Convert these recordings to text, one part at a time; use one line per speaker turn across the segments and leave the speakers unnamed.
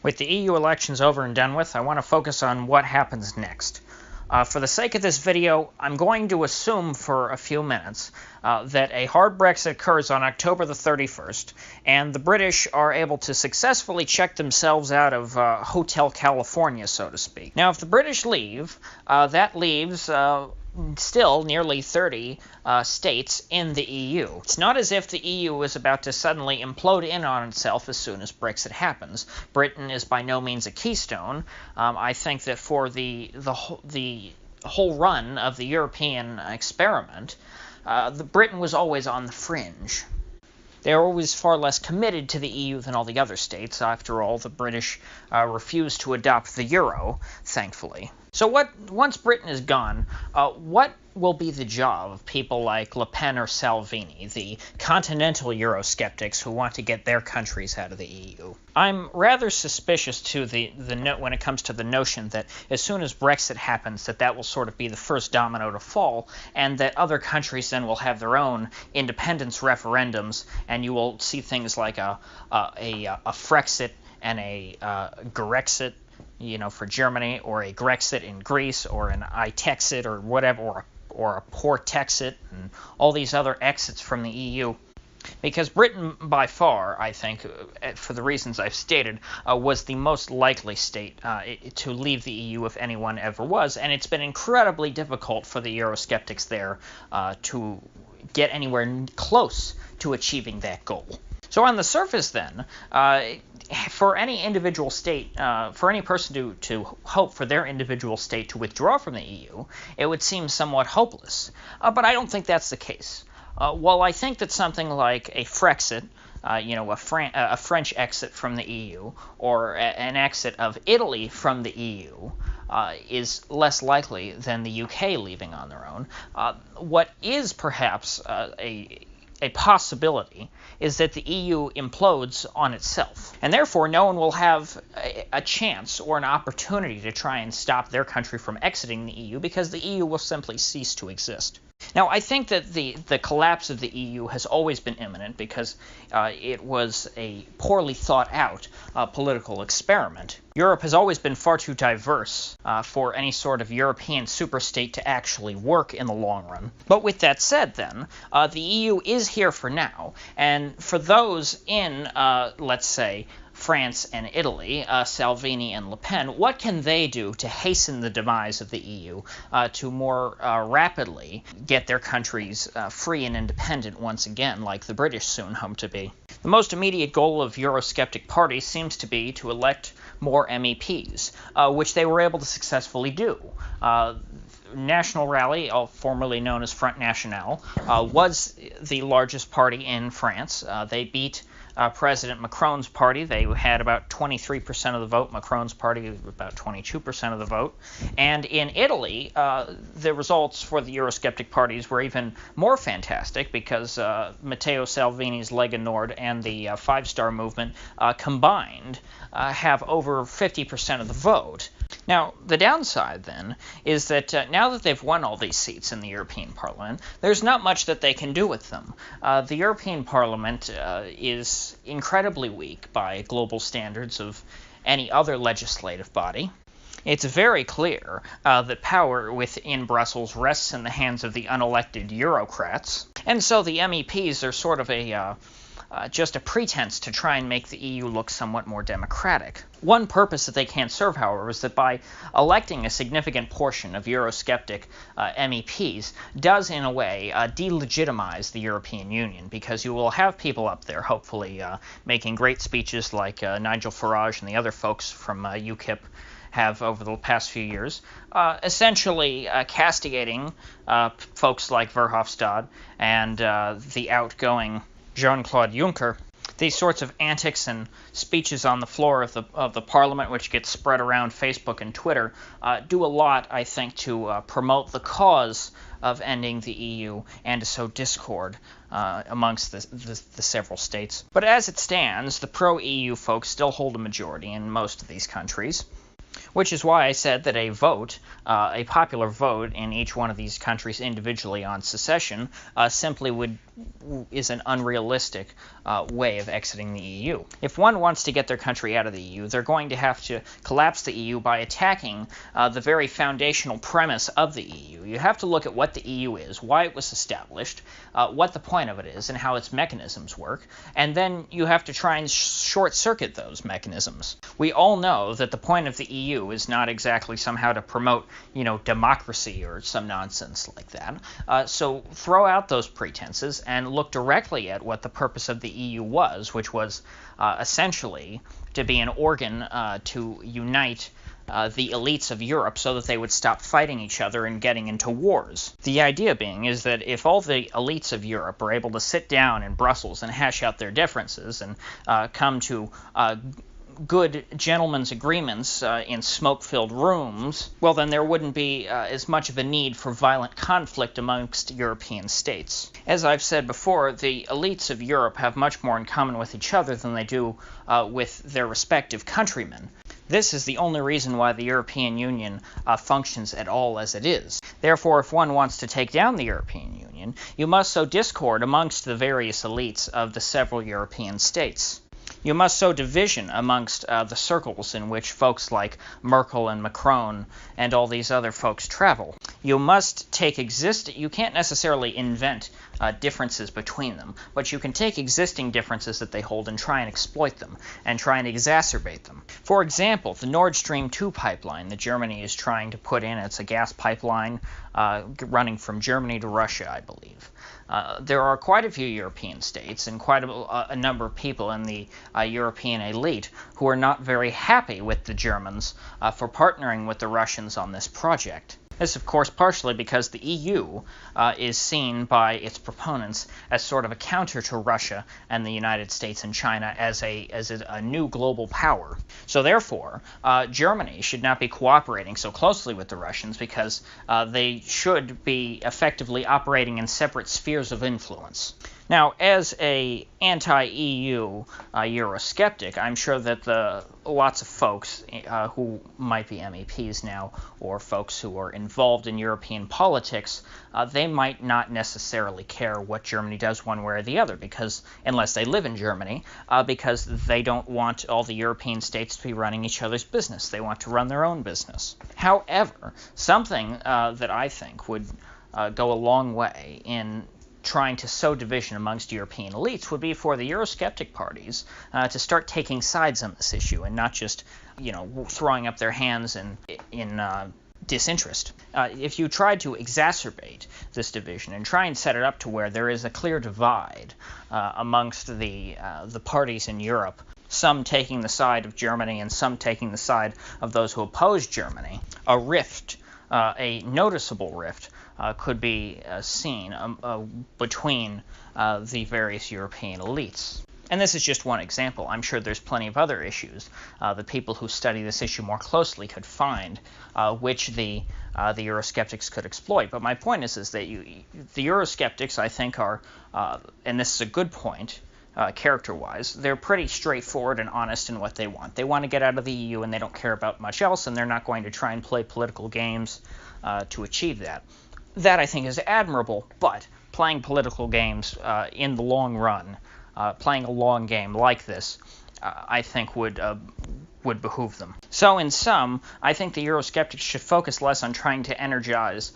With the EU elections over and done with, I want to focus on what happens next. For the sake of this video, I'm going to assume for a few minutes that a hard Brexit occurs on October the 31st, and the British are able to successfully check themselves out of Hotel California, so to speak. Now, if the British leave, that leaves still nearly 30 states in the EU. It's not as if the EU is about to suddenly implode in on itself as soon as Brexit happens. Britain is by no means a keystone. I think that for the whole run of the European experiment, Britain was always on the fringe. They are always far less committed to the EU than all the other states. After all, the British refused to adopt the euro, thankfully. So once Britain is gone, what will be the job of people like Le Pen or Salvini, the continental Eurosceptics who want to get their countries out of the EU? I'm rather suspicious to when it comes to the notion that as soon as Brexit happens, that will sort of be the first domino to fall, and that other countries then will have their own independence referendums, and you will see things like a Frexit and a Grexit, for Germany, or a Grexit in Greece, or an Itexit, or whatever, or a Portexit, and all these other exits from the EU. Because Britain, by far, I think, for the reasons I've stated, was the most likely state to leave the EU if anyone ever was, and it's been incredibly difficult for the Eurosceptics there to get anywhere close to achieving that goal. So on the surface, then, for any individual state, for any person to hope for their individual state to withdraw from the EU, it would seem somewhat hopeless. But I don't think that's the case. While I think that something like a Frexit, a French exit from the EU, or an exit of Italy from the EU, is less likely than the UK leaving on their own, what is perhaps a possibility is that the EU implodes on itself, and therefore no one will have a chance or an opportunity to try and stop their country from exiting the EU, because the EU will simply cease to exist. Now, I think that the collapse of the EU has always been imminent because it was a poorly thought out political experiment. Europe has always been far too diverse for any sort of European superstate to actually work in the long run. But with that said, then, the EU is here for now, and for those in, let's say, France and Italy, Salvini and Le Pen, what can they do to hasten the demise of the EU, to more rapidly get their countries free and independent once again, like the British soon hope to be? The most immediate goal of Eurosceptic parties seems to be to elect more MEPs, which they were able to successfully do. National Rally, formerly known as Front National, was the largest party in France. They beat President Macron's party. They had about 23% of the vote. Macron's party about 22% of the vote. And in Italy, the results for the Eurosceptic parties were even more fantastic because Matteo Salvini's Lega Nord and the Five Star Movement combined have over 50% of the vote. Now, the downside, then, is that now that they've won all these seats in the European Parliament, there's not much that they can do with them. The European Parliament is incredibly weak by global standards of any other legislative body. It's very clear that power within Brussels rests in the hands of the unelected Eurocrats, and so the MEPs are sort of just a pretense to try and make the EU look somewhat more democratic. One purpose that they can't serve, however, is that by electing a significant portion of Eurosceptic MEPs does, in a way, delegitimize the European Union, because you will have people up there, hopefully, making great speeches like Nigel Farage and the other folks from UKIP have over the past few years, essentially castigating folks like Verhofstadt and the outgoing Jean-Claude Juncker. These sorts of antics and speeches on the floor of the Parliament, which get spread around Facebook and Twitter, do a lot, I think, to promote the cause of ending the EU and to sow discord amongst the several states. But as it stands, the pro-EU folks still hold a majority in most of these countries, which is why I said that a popular vote in each one of these countries individually on secession, simply is an unrealistic way of exiting the EU. If one wants to get their country out of the EU, they're going to have to collapse the EU by attacking the very foundational premise of the EU. You have to look at what the EU is, why it was established, what the point of it is, and how its mechanisms work, and then you have to try and short-circuit those mechanisms. We all know that the point of the EU is not exactly somehow to promote, democracy or some nonsense like that. So throw out those pretenses and look directly at what the purpose of the EU was, which was essentially to be an organ to unite the elites of Europe so that they would stop fighting each other and getting into wars. The idea being is that if all the elites of Europe are able to sit down in Brussels and hash out their differences and come to good gentlemen's agreements in smoke-filled rooms, well, then there wouldn't be as much of a need for violent conflict amongst European states. As I've said before, the elites of Europe have much more in common with each other than they do with their respective countrymen. This is the only reason why the European Union functions at all as it is. Therefore, if one wants to take down the European Union, you must sow discord amongst the various elites of the several European states. You must sow division amongst the circles in which folks like Merkel and Macron and all these other folks travel. You must take you can't necessarily invent differences between them, but you can take existing differences that they hold and try and exploit them and try and exacerbate them. For example, the Nord Stream 2 pipeline that Germany is trying to put in, it's a gas pipeline running from Germany to Russia, I believe. There are quite a few European states and quite a number of people in the European elite who are not very happy with the Germans for partnering with the Russians on this project. This, of course, partially because the EU is seen by its proponents as sort of a counter to Russia and the United States and China as a new global power. So therefore, Germany should not be cooperating so closely with the Russians because they should be effectively operating in separate spheres of influence. Now, as an anti-EU Eurosceptic, I'm sure that lots of folks who might be MEPs now or folks who are involved in European politics, they might not necessarily care what Germany does one way or the other, because unless they live in Germany, because they don't want all the European states to be running each other's business. They want to run their own business. However, something that I think would go a long way in trying to sow division amongst European elites would be for the Eurosceptic parties to start taking sides on this issue and not just, throwing up their hands in disinterest. If you try to exacerbate this division and try and set it up to where there is a clear divide amongst the parties in Europe, some taking the side of Germany and some taking the side of those who oppose Germany, a rift, a noticeable rift, could be seen between the various European elites. And this is just one example. I'm sure there's plenty of other issues that people who study this issue more closely could find which the Eurosceptics could exploit. But my point is that the Eurosceptics, I think, are, and this is a good point, character-wise, they're pretty straightforward and honest in what they want. They want to get out of the EU and they don't care about much else, and they're not going to try and play political games to achieve that. That, I think, is admirable, but playing political games in the long run, playing a long game like this, I think would behoove them. So in sum, I think the Eurosceptics should focus less on trying to energize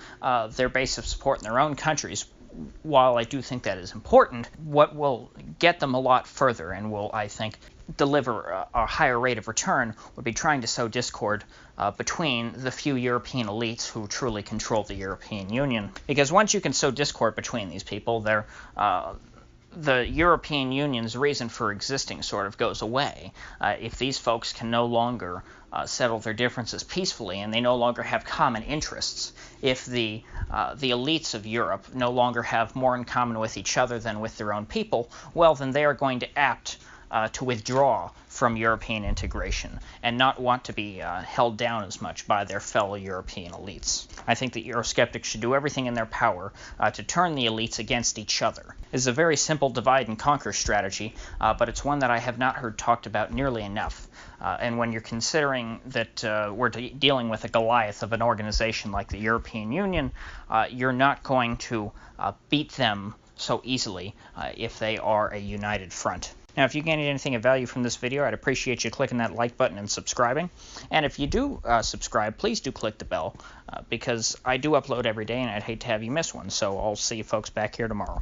their base of support in their own countries. While I do think that is important, what will get them a lot further and will, I think, deliver a higher rate of return would be trying to sow discord between the few European elites who truly control the European Union. Because once you can sow discord between these people, the European Union's reason for existing sort of goes away. If these folks can no longer settle their differences peacefully and they no longer have common interests, if the elites of Europe no longer have more in common with each other than with their own people, well, then they are going to apt to withdraw from European integration and not want to be held down as much by their fellow European elites. I think the Eurosceptics should do everything in their power to turn the elites against each other. It is a very simple divide and conquer strategy, but it's one that I have not heard talked about nearly enough. And when you're considering that we're dealing with a Goliath of an organization like the European Union, you're not going to beat them so easily if they are a united front. Now, if you gained anything of value from this video, I'd appreciate you clicking that like button and subscribing. And if you do subscribe, please do click the bell, because I do upload every day, and I'd hate to have you miss one. So I'll see you folks back here tomorrow.